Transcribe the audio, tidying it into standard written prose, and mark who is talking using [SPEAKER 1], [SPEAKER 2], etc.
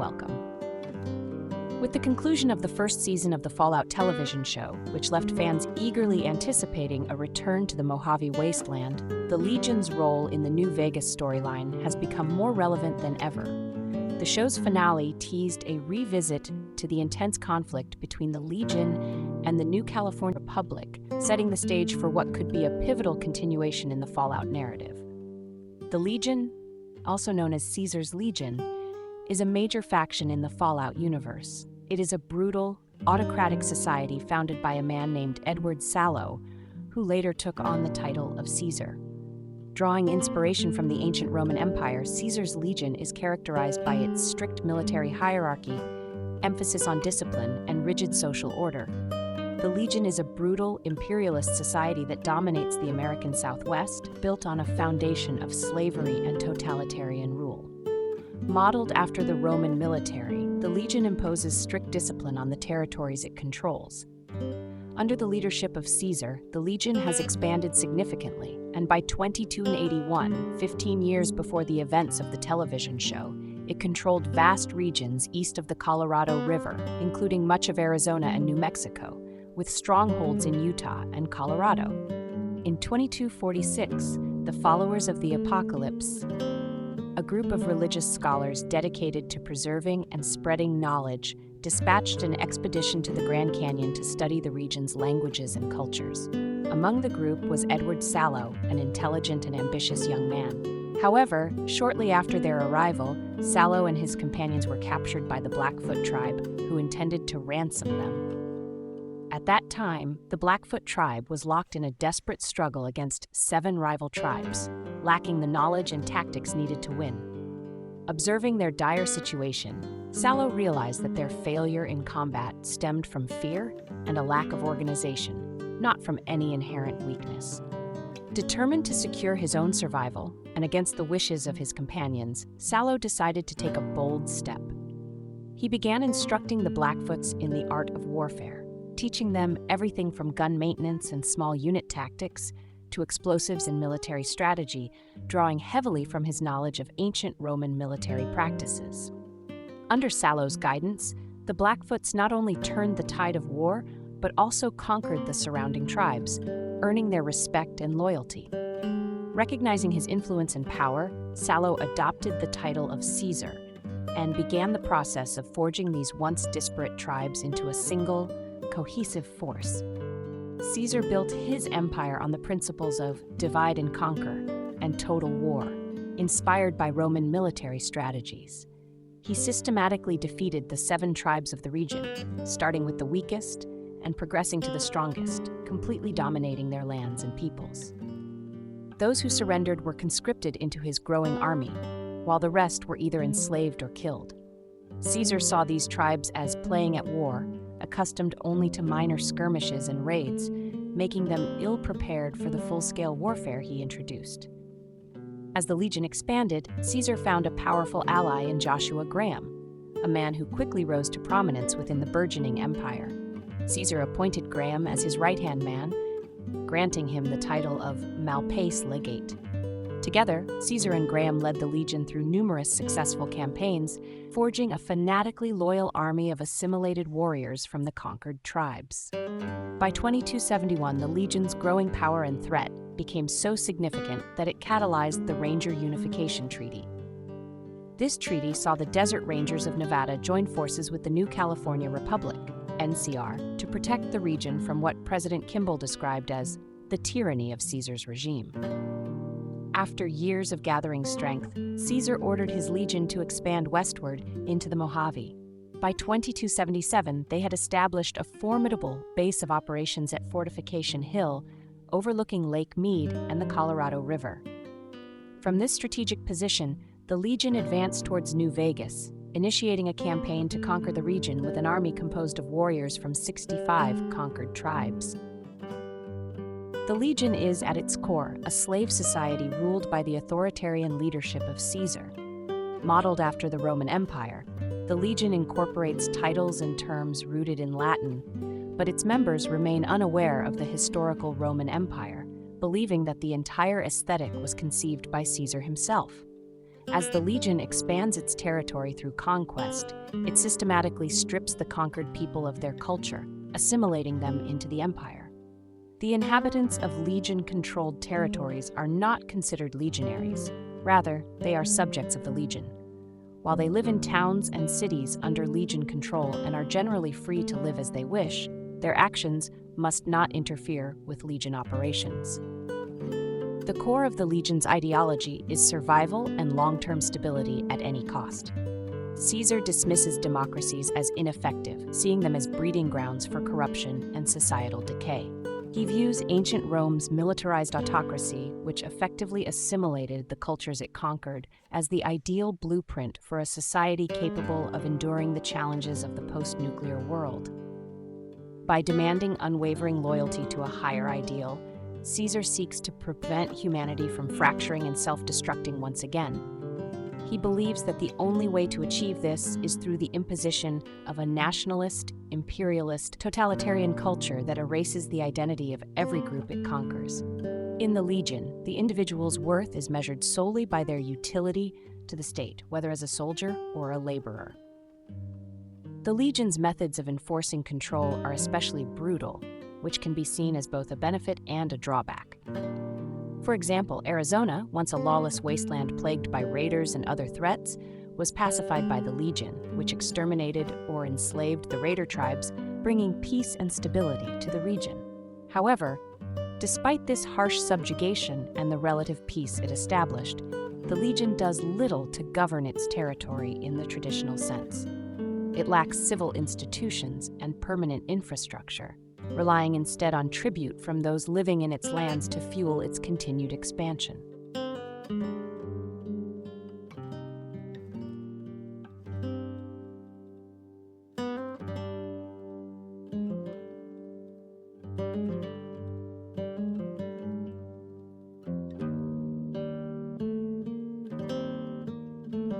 [SPEAKER 1] welcome. With the conclusion of the first season of the Fallout television show, which left fans eagerly anticipating a return to the Mojave Wasteland, the Legion's role in the New Vegas storyline has become more relevant than ever. The show's finale teased a revisit to the intense conflict between the Legion and the New California Republic, setting the stage for what could be a pivotal continuation in the Fallout narrative. The Legion, also known as Caesar's Legion, is a major faction in the Fallout universe. It is a brutal, autocratic society founded by a man named Edward Sallow, who later took on the title of Caesar. Drawing inspiration from the ancient Roman Empire, Caesar's Legion is characterized by its strict military hierarchy, emphasis on discipline, and rigid social order. The Legion is a brutal, imperialist society that dominates the American Southwest, built on a foundation of slavery and totalitarian rule. Modeled after the Roman military, the Legion imposes strict discipline on the territories it controls. Under the leadership of Caesar, the Legion has expanded significantly, and by 2281, 15 years before the events of the television show, it controlled vast regions east of the Colorado River, including much of Arizona and New Mexico, with strongholds in Utah and Colorado. In 2246, the followers of the Apocalypse, a group of religious scholars dedicated to preserving and spreading knowledge, dispatched an expedition to the Grand Canyon to study the region's languages and cultures. Among the group was Edward Sallow, an intelligent and ambitious young man. However, shortly after their arrival, Sallow and his companions were captured by the Blackfoot tribe, who intended to ransom them. At that time, the Blackfoot tribe was locked in a desperate struggle against 7 rival tribes, lacking the knowledge and tactics needed to win. Observing their dire situation, Sallow realized that their failure in combat stemmed from fear and a lack of organization, not from any inherent weakness. Determined to secure his own survival, and against the wishes of his companions, Sallow decided to take a bold step. He began instructing the Blackfoots in the art of warfare, teaching them everything from gun maintenance and small unit tactics to explosives and military strategy, drawing heavily from his knowledge of ancient Roman military practices. Under Sallow's guidance, the Blackfoots not only turned the tide of war, but also conquered the surrounding tribes, earning their respect and loyalty. Recognizing his influence and power, Sallow adopted the title of Caesar and began the process of forging these once disparate tribes into a single, cohesive force. Caesar built his empire on the principles of divide and conquer and total war, inspired by Roman military strategies. He systematically defeated the 7 tribes of the region, starting with the weakest and progressing to the strongest, completely dominating their lands and peoples. Those who surrendered were conscripted into his growing army, while the rest were either enslaved or killed. Caesar saw these tribes as playing at war, accustomed only to minor skirmishes and raids, making them ill-prepared for the full-scale warfare he introduced. As the Legion expanded, Caesar found a powerful ally in Joshua Graham, a man who quickly rose to prominence within the burgeoning empire. Caesar appointed Graham as his right-hand man, granting him the title of Malpace Legate. Together, Caesar and Graham led the Legion through numerous successful campaigns, forging a fanatically loyal army of assimilated warriors from the conquered tribes. By 2271, the Legion's growing power and threat became so significant that it catalyzed the Ranger Unification Treaty. This treaty saw the Desert Rangers of Nevada join forces with the New California Republic, NCR, to protect the region from what President Kimball described as the tyranny of Caesar's regime. After years of gathering strength, Caesar ordered his legion to expand westward into the Mojave. By 2277, they had established a formidable base of operations at Fortification Hill, overlooking Lake Mead and the Colorado River. From this strategic position, the Legion advanced towards New Vegas, initiating a campaign to conquer the region with an army composed of warriors from 65 conquered tribes. The Legion is, at its core, a slave society ruled by the authoritarian leadership of Caesar. Modeled after the Roman Empire, the Legion incorporates titles and terms rooted in Latin, but its members remain unaware of the historical Roman Empire, believing that the entire aesthetic was conceived by Caesar himself. As the Legion expands its territory through conquest, it systematically strips the conquered people of their culture, assimilating them into the empire. The inhabitants of Legion-controlled territories are not considered legionaries. Rather, they are subjects of the Legion. While they live in towns and cities under Legion control and are generally free to live as they wish, their actions must not interfere with Legion operations. The core of the Legion's ideology is survival and long-term stability at any cost. Caesar dismisses democracies as ineffective, seeing them as breeding grounds for corruption and societal decay. He views ancient Rome's militarized autocracy, which effectively assimilated the cultures it conquered, as the ideal blueprint for a society capable of enduring the challenges of the post-nuclear world. By demanding unwavering loyalty to a higher ideal, Caesar seeks to prevent humanity from fracturing and self-destructing once again. He believes that the only way to achieve this is through the imposition of a nationalist, imperialist, totalitarian culture that erases the identity of every group it conquers. In the Legion, the individual's worth is measured solely by their utility to the state, whether as a soldier or a laborer. The Legion's methods of enforcing control are especially brutal, which can be seen as both a benefit and a drawback. For example, Arizona, once a lawless wasteland plagued by raiders and other threats, was pacified by the Legion, which exterminated or enslaved the raider tribes, bringing peace and stability to the region. However, despite this harsh subjugation and the relative peace it established, the Legion does little to govern its territory in the traditional sense. It lacks civil institutions and permanent infrastructure, relying instead on tribute from those living in its lands to fuel its continued expansion.